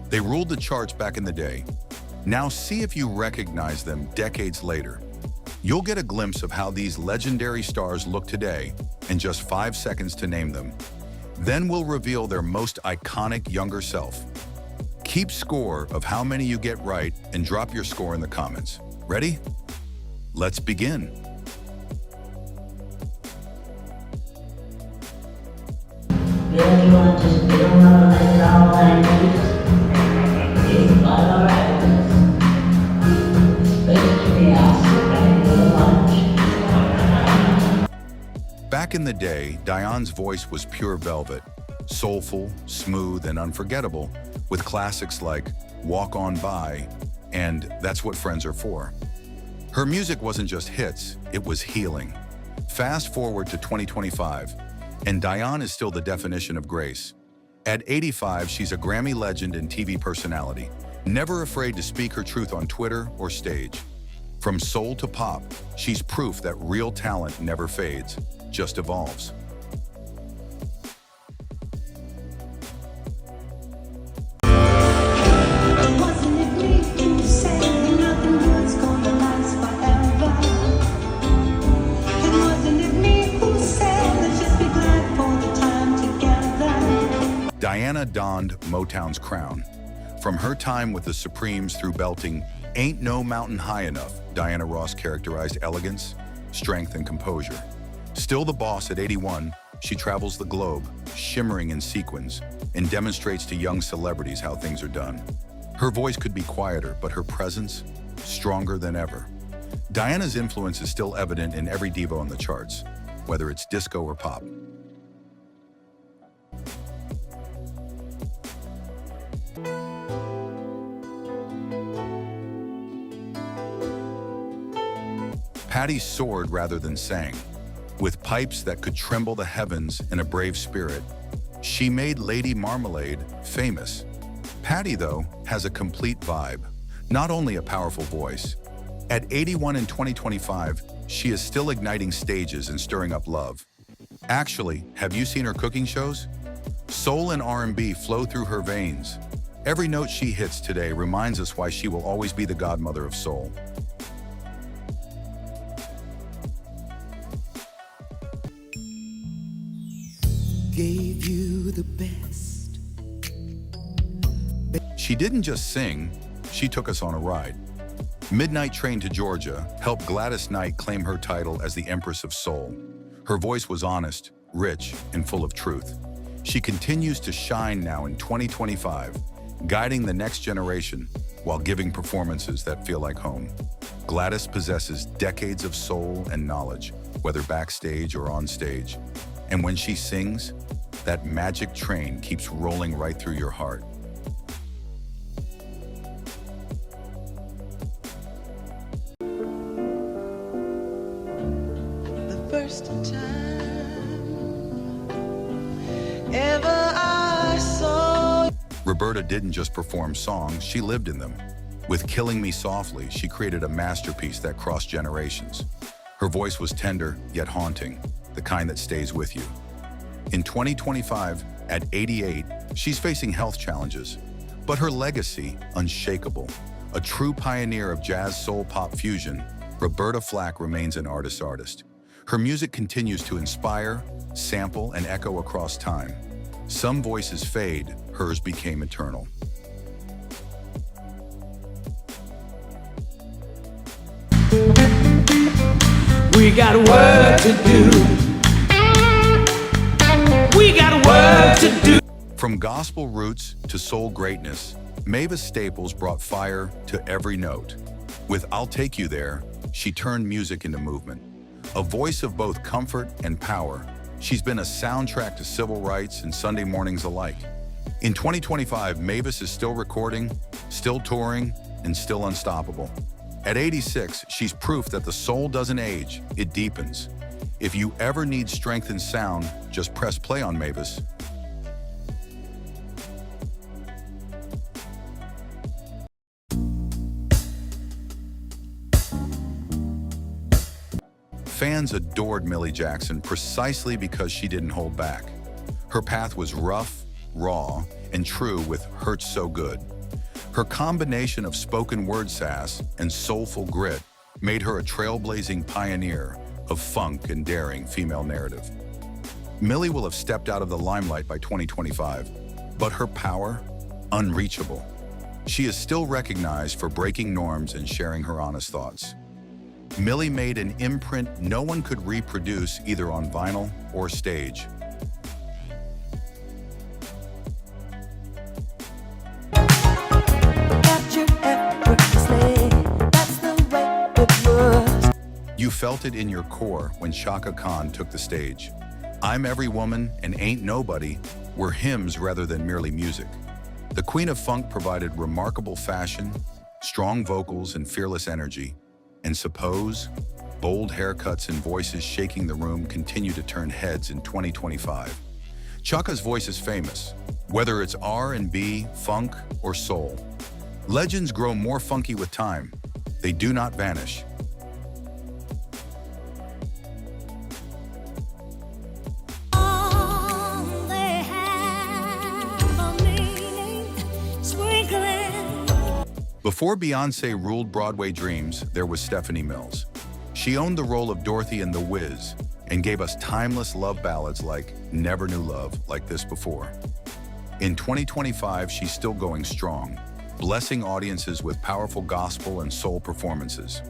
They ruled the charts back in the day. Now see if you recognize them decades later. You'll get a glimpse of how these legendary stars look today in just 5 seconds to name them. Then we'll reveal their most iconic younger self. Keep score of how many you get right and drop your score in the comments. Ready? Let's begin. Back in the day, Diane's voice was pure velvet, soulful, smooth, and unforgettable, with classics like Walk On By and That's What Friends Are For. Her music wasn't just hits, it was healing. Fast forward to 2025, and Diane is still the definition of grace. At 85, she's a Grammy legend and TV personality, never afraid to speak her truth on Twitter or stage. From soul to pop, she's proof that real talent never fades, just evolves. Diana donned Motown's crown. From her time with the Supremes through belting Ain't No Mountain High Enough, Diana Ross characterized elegance, strength, and composure. Still the boss at 81, she travels the globe, shimmering in sequins, and demonstrates to young celebrities how things are done. Her voice could be quieter, but her presence, stronger than ever. Diana's influence is still evident in every diva on the charts, whether it's disco or pop. Patti soared rather than sang. With pipes that could tremble the heavens and a brave spirit, she made Lady Marmalade famous. Patti, though, has a complete vibe, not only a powerful voice. At 81 in 2025, she is still igniting stages and stirring up love. Actually, have you seen her cooking shows? Soul and R&B flow through her veins. Every note she hits today reminds us why she will always be the godmother of soul. Gave you the best. She didn't just sing, she took us on a ride. Midnight Train to Georgia helped Gladys Knight claim her title as the Empress of Soul. Her voice was honest, rich, and full of truth. She continues to shine now in 2025, guiding the next generation while giving performances that feel like home. Gladys possesses decades of soul and knowledge, whether backstage or on stage. And when she sings, that magic train keeps rolling right through your heart. The first time ever I saw. Roberta didn't just perform songs, she lived in them. With Killing Me Softly, she created a masterpiece that crossed generations. Her voice was tender, yet haunting, the kind that stays with you. In 2025, at 88, she's facing health challenges, but her legacy, unshakable. A true pioneer of jazz soul pop fusion, Roberta Flack remains an artist. Her music continues to inspire, sample, and echo across time. Some voices fade, hers became eternal. We got work to do. We got work to do. From gospel roots to soul greatness, Mavis Staples brought fire to every note. With I'll Take You There, she turned music into movement. A voice of both comfort and power, she's been a soundtrack to civil rights and Sunday mornings alike. In 2025, Mavis is still recording, still touring, and still unstoppable. At 86, she's proof that the soul doesn't age, it deepens. If you ever need strength and sound, just press play on Mavis. Fans adored Millie Jackson precisely because she didn't hold back. Her path was rough, raw, and true with Hurts So Good. Her combination of spoken word sass and soulful grit made her a trailblazing pioneer of funk and daring female narrative. Millie will have stepped out of the limelight by 2025, but her power, unreachable. She is still recognized for breaking norms and sharing her honest thoughts. Millie made an imprint no one could reproduce either on vinyl or stage. You felt it in your core when Chaka Khan took the stage. I'm Every Woman and Ain't Nobody were hymns rather than merely music. The Queen of Funk provided remarkable fashion, strong vocals and fearless energy, and suppose, bold haircuts and voices shaking the room continue to turn heads in 2025. Chaka's voice is famous, whether it's R&B, funk, or soul. Legends grow more funky with time. They do not vanish. Before Beyoncé ruled Broadway dreams, there was Stephanie Mills. She owned the role of Dorothy in The Wiz and gave us timeless love ballads like Never Knew Love Like This Before. In 2025, she's still going strong, blessing audiences with powerful gospel and soul performances.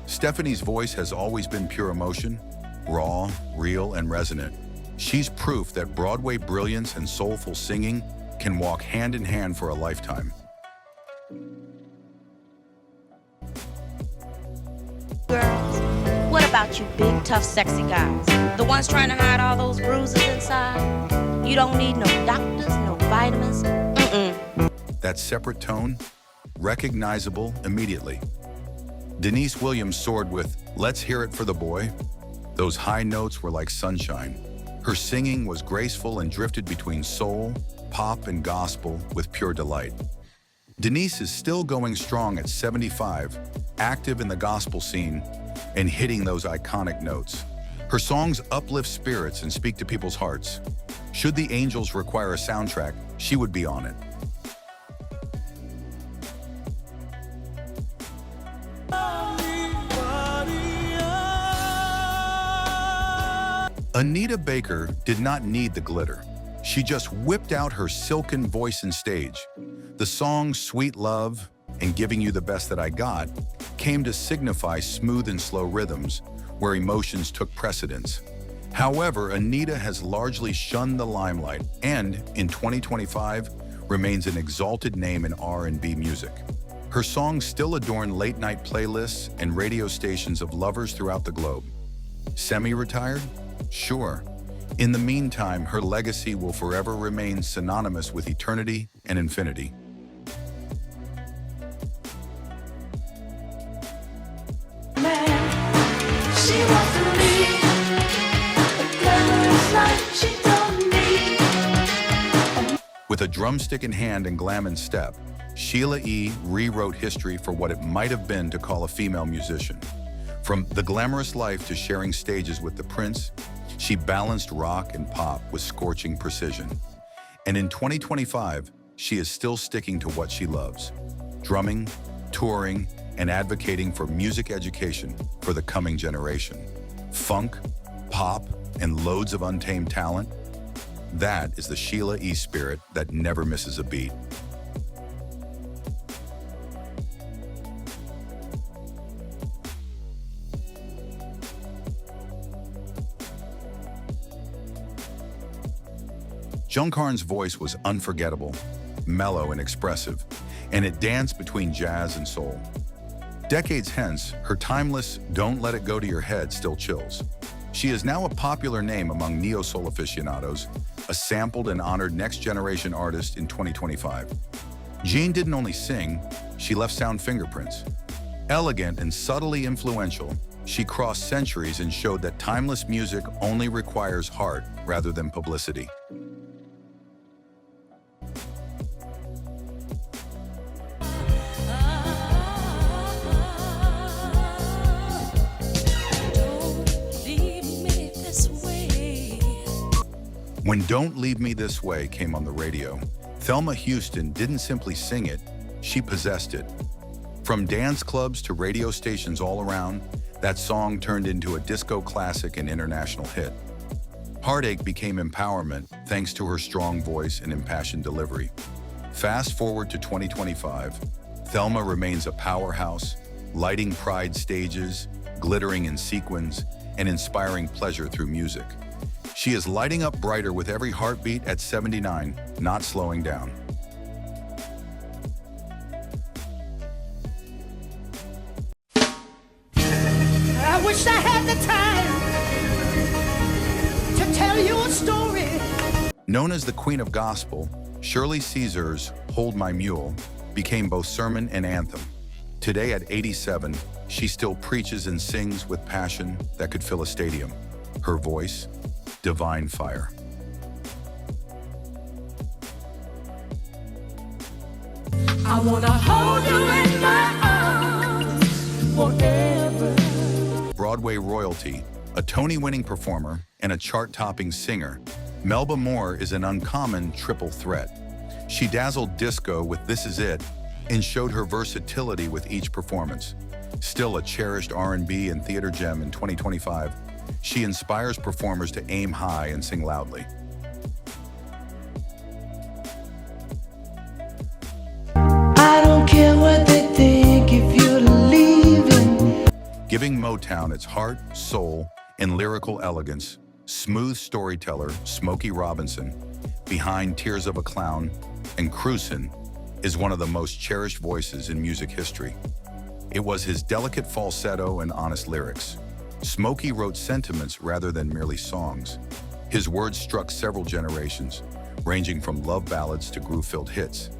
Stephanie's voice has always been pure emotion, raw, real, and resonant. She's proof that Broadway brilliance and soulful singing can walk hand in hand for a lifetime. Girls, what about you big, tough, sexy guys? The ones trying to hide all those bruises inside? You don't need no doctors, no vitamins. That separate tone, recognizable immediately. Denise Williams soared with Let's Hear It for the Boy. Those high notes were like sunshine. Her singing was graceful and drifted between soul, pop, and gospel with pure delight. Denise is still going strong at 75, active in the gospel scene and hitting those iconic notes. Her songs uplift spirits and speak to people's hearts. Should the Angels require a soundtrack, she would be on it. Anita Baker did not need the glitter. She just whipped out her silken voice and stage. The song Sweet Love and Giving You the Best That I Got came to signify smooth and slow rhythms where emotions took precedence. However, Anita has largely shunned the limelight and, in 2025, remains an exalted name in R&B music. Her songs still adorn late-night playlists and radio stations of lovers throughout the globe. Semi-retired? Sure. In the meantime, her legacy will forever remain synonymous with eternity and infinity. With a drumstick in hand and glam in step, Sheila E. rewrote history for what it might have been to call a female musician. From the glamorous life to sharing stages with the Prince, she balanced rock and pop with scorching precision. And in 2025, she is still sticking to what she loves: drumming, touring, and advocating for music education for the coming generation. Funk, pop, and loads of untamed talent. That is the Sheila E. spirit that never misses a beat. Joan Carn's voice was unforgettable, mellow and expressive, and it danced between jazz and soul. Decades hence, her timeless "Don't Let It Go to Your Head" still chills. She is now a popular name among neo-soul aficionados, a sampled and honored next-generation artist in 2025. Jean didn't only sing, she left sound fingerprints. Elegant and subtly influential, she crossed centuries and showed that timeless music only requires heart rather than publicity. When "Don't Leave Me This Way" came on the radio, Thelma Houston didn't simply sing it, she possessed it. From dance clubs to radio stations all around, that song turned into a disco classic and international hit. Heartache became empowerment thanks to her strong voice and impassioned delivery. Fast forward to 2025, Thelma remains a powerhouse, lighting pride stages, glittering in sequins, and inspiring pleasure through music. She is lighting up brighter with every heartbeat at 79, not slowing down. I wish I had the time to tell you a story. Known as the Queen of Gospel, Shirley Caesar's Hold My Mule became both sermon and anthem. Today at 87, she still preaches and sings with passion that could fill a stadium. Her voice, divine fire. I wanna hold you in my arms forever. Broadway royalty, a Tony-winning performer, and a chart-topping singer, Melba Moore is an uncommon triple threat. She dazzled disco with This Is It and showed her versatility with each performance. Still a cherished R&B and theater gem in 2025, she inspires performers to aim high and sing loudly. I don't care what they think if you're leaving. Giving Motown its heart, soul, and lyrical elegance, smooth storyteller Smokey Robinson, behind Tears of a Clown and Cruisin', is one of the most cherished voices in music history. It was his delicate falsetto and honest lyrics. Smokey wrote sentiments rather than merely songs. His words struck several generations, ranging from love ballads to groove-filled hits.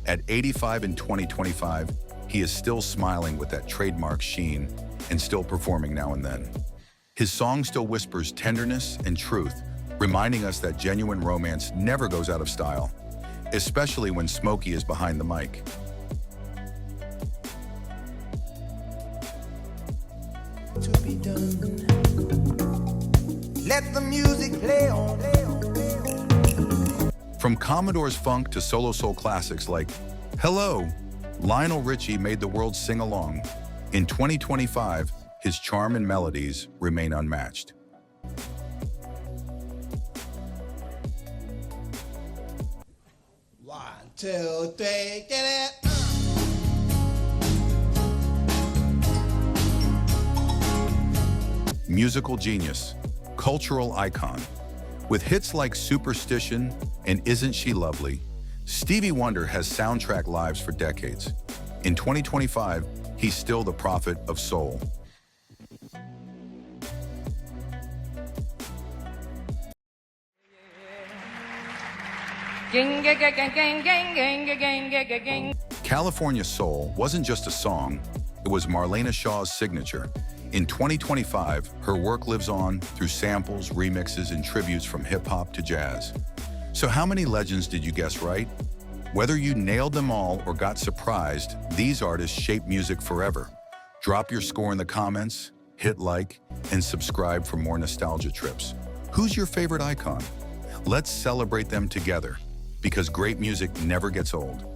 At 85 in 2025, he is still smiling with that trademark sheen and still performing now and then. His song still whispers tenderness and truth, reminding us that genuine romance never goes out of style, especially when Smokey is behind the mic. To be done. Let the music play on. From Commodore's funk to solo soul classics like Hello, Lionel Richie made the world sing along. In 2025, his charm and melodies remain unmatched. One, two, three, get it. Musical genius, cultural icon. With hits like Superstition and Isn't She Lovely, Stevie Wonder has soundtracked lives for decades. In 2025, he's still the prophet of soul. California Soul wasn't just a song, it was Marlena Shaw's signature. In 2025, her work lives on through samples, remixes, and tributes from hip-hop to jazz. So how many legends did you guess right? Whether you nailed them all or got surprised, these artists shape music forever. Drop your score in the comments, hit like, and subscribe for more nostalgia trips. Who's your favorite icon? Let's celebrate them together, because great music never gets old.